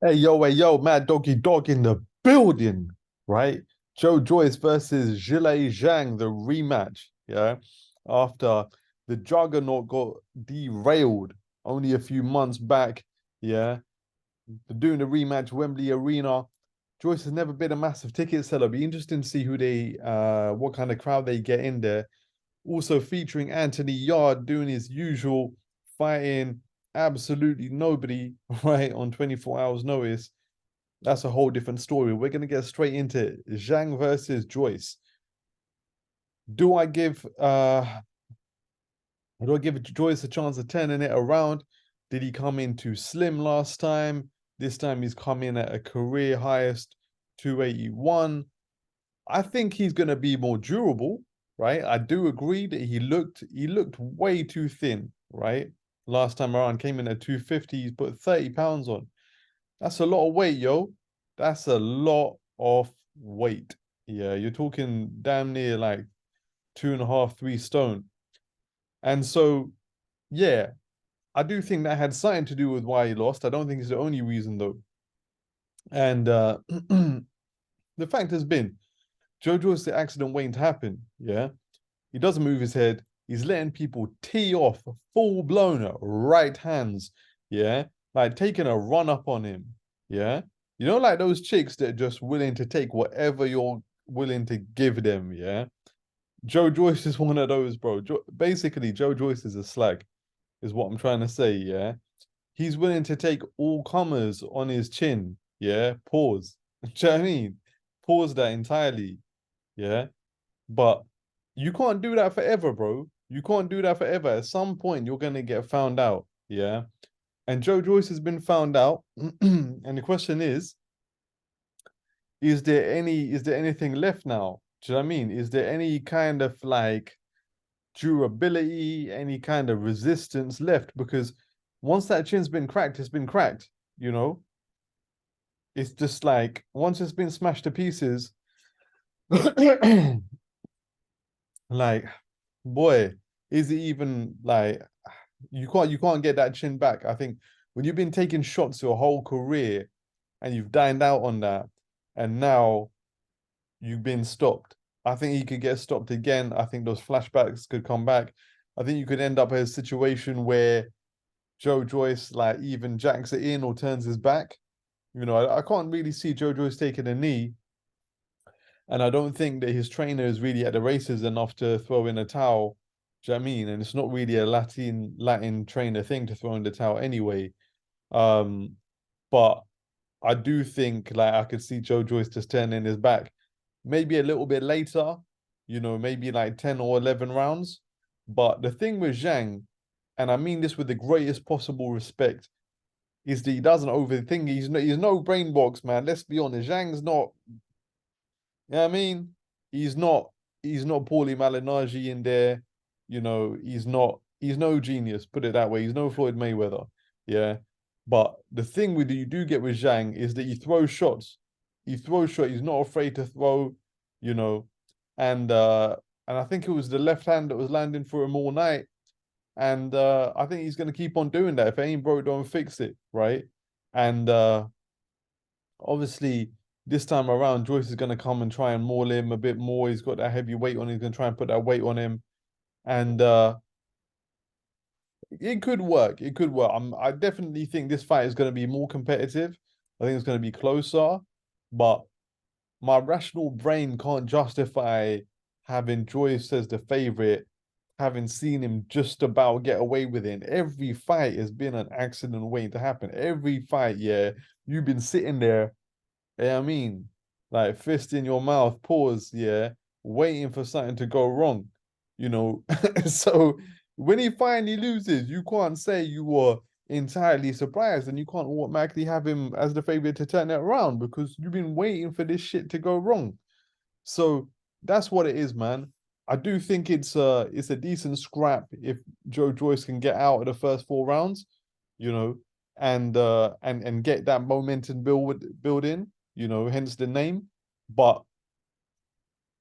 Hey, yo, Mad Doggy Dog in the building, right? Joe Joyce versus ZHANG, the rematch, yeah? After the Juggernaut got derailed only a few months back, yeah? They're doing the rematch, Wembley Arena. Joyce has never been a massive ticket seller. Be interesting to see what kind of crowd they get in there. Also featuring Anthony Yard doing his usual fighting absolutely nobody, right, on 24 hours notice. That's a whole different story. We're gonna get straight into it. Zhang versus Joyce. Do I give uh do I give Joyce a chance of turning it around? Did he come in too slim last time? This time he's come in at a career highest 281. I think he's gonna be more durable, right? I do agree that he looked way too thin, right? Last time around came in at 250, he's put 30 pounds on. That's a lot of weight, yo. That's a lot of weight. Yeah, you're talking damn near like 2.5, 3 stone. And so, yeah, I do think that had something to do with why he lost. I don't think it's the only reason though. And the fact has been, JoJo's the accident waiting to happen. Yeah, he doesn't move his head. He's letting people tee off full blown right hands. Yeah, like taking a run up on him. Yeah, like those chicks that are just willing to take whatever you're willing to give them. Yeah, Joe Joyce is one of those, bro. Basically, Joe Joyce is a slag, is what I'm trying to say. Yeah, he's willing to take all comers on his chin. Yeah, pause. Do you know what I mean? Pause that entirely. Yeah, but you can't do that forever, bro. You can't do that forever. At some point, you're gonna get found out. Yeah. And Joe Joyce has been found out. And the question is there anything left now? Do you know what I mean? Is there any kind of like durability, any kind of resistance left? Because once that chin's been cracked, it's been cracked, you know? It's just like once it's been smashed to pieces, like, boy, is it even like you can't get that chin back. I think when you've been taking shots your whole career and you've dined out on that, and now you've been stopped. I think he could get stopped again. I think those flashbacks could come back. I think you could end up in a situation where Joe Joyce like even jacks it in or turns his back. I can't really see Joe Joyce taking a knee, and I don't think that his trainer is really at the races enough to throw in a towel. Do you know what I mean? And it's not really a Latin trainer thing to throw in the towel anyway. Um, but I do think like I could see Joe Joyce just turning his back, maybe a little bit later, maybe like 10 or 11 rounds. But the thing with Zhang, and I mean this with the greatest possible respect, is that he doesn't overthink. He's no brain box, man. Let's be honest. Zhang's not, you know what I mean? He's not he's not Paulie Malignaggi in there. He's no genius, put it that way. He's no Floyd Mayweather. Yeah. But the thing with you do get with Zhang is that he throws shots. He throws shots. He's not afraid to throw, you know. And I think it was the left hand that was landing for him all night. And I think he's gonna keep on doing that. If it ain't broke, don't fix it, right? And obviously, this time around, Joyce is going to come and try and maul him a bit more. He's got that heavy weight on him. He's going to try and put that weight on him. And it could work. It could work. I definitely think this fight is going to be more competitive. I think it's going to be closer. But my rational brain can't justify having Joyce as the favorite, having seen him just about get away with it. Every fight has been an accident waiting to happen. Every fight, yeah. You've been sitting there. Yeah, I mean, like fist in your mouth, pause, yeah, waiting for something to go wrong, you know. So when he finally loses, you can't say you were entirely surprised and you can't automatically have him as the favorite to turn it around because you've been waiting for this shit to go wrong. So that's what it is, man. I do think it's a decent scrap if Joe Joyce can get out of the first 4 rounds, you know, and get that momentum build in, hence the name. But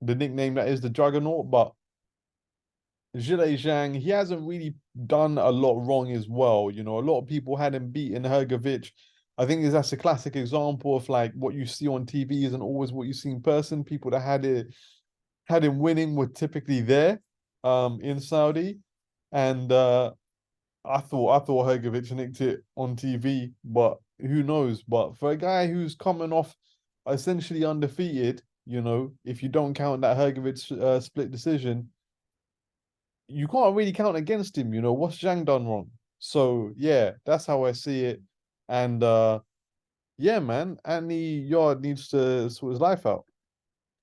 the nickname that is the Juggernaut. But Zhile Zhang, he hasn't really done a lot wrong as well. A lot of people had him beating Hergovich. I think that's a classic example of like what you see on TV isn't always what you see in person. People that had him winning were typically there in Saudi. And I thought Hergovic nicked it on TV, but who knows? But for a guy who's coming off essentially undefeated, you know, if you don't count that Hergovic split decision, you can't really count against him. You know, what's Zhang done wrong? So yeah, that's how I see it. And yeah, man, Anthony Yard needs to sort his life out.